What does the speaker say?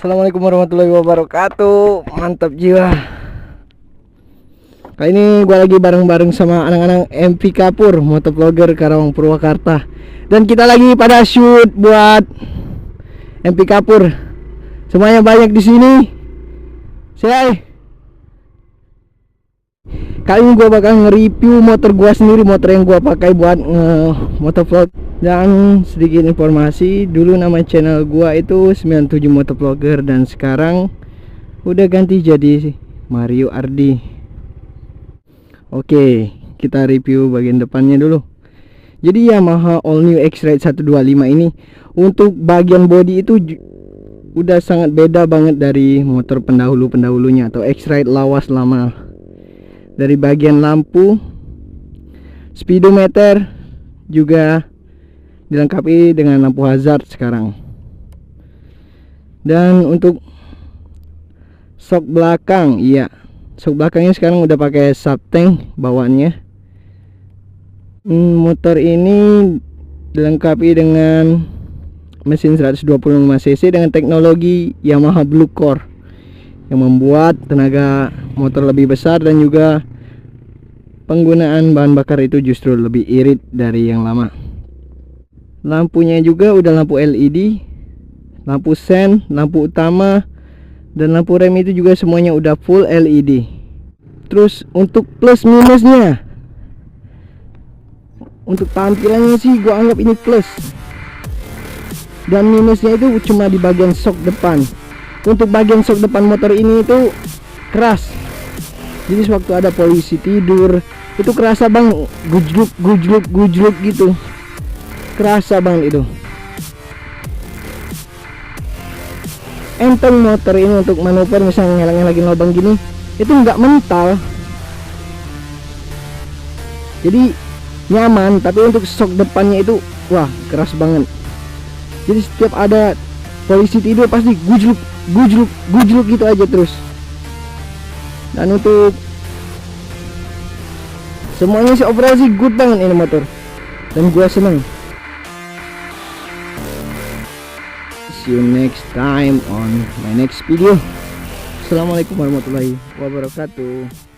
Assalamualaikum warahmatullahi wabarakatuh. Mantap jiwa. Kali ini gue lagi bareng-bareng sama anak-anak MP Kapur, motovlogger Karawang Purwakarta. Dan kita lagi pada shoot buat MP Kapur. Semuanya banyak di sini. Say. Kali ini gue bakal nge-review motor gue sendiri, motor yang gue pakai buat motovlog. Dan sedikit informasi, dulu nama channel gue itu 97 Motovlogger dan sekarang udah ganti jadi Mario Ardi. Oke, kita review bagian depannya dulu. Jadi Yamaha All New X-Ride 125 ini untuk bagian body itu udah sangat beda banget dari motor pendahulu-pendahulunya atau X-Ride lawas lama. Dari bagian lampu, speedometer juga dilengkapi dengan lampu hazard sekarang. Dan untuk shock belakang, iya, shock belakangnya sekarang udah pakai subtank bawaannya. Motor ini dilengkapi dengan mesin 125 cc dengan teknologi Yamaha Blue Core yang membuat tenaga motor lebih besar dan juga penggunaan bahan bakar itu justru lebih irit dari yang lama. Lampunya juga udah lampu LED, lampu sen, lampu utama, dan lampu rem itu juga semuanya udah full LED. Terus untuk plus minusnya, untuk tampilannya sih gua anggap ini plus, dan minusnya itu cuma di bagian shock depan. Untuk bagian shock depan motor ini itu keras, jadi sewaktu ada polisi tidur itu kerasa bang, gujluk gitu, kerasa banget itu. Enteng motor ini untuk manuver, misalnya ngelak-ngelakin lubang gini itu nggak mental, jadi nyaman. Tapi untuk shock depannya itu wah keras banget, jadi setiap ada polisi tidur pasti gujluk gitu aja terus. Dan untuk semuanya sih overall sih good banget ini motor, dan gua seneng. See you next time on my next video. Assalamualaikum warahmatullahi wabarakatuh.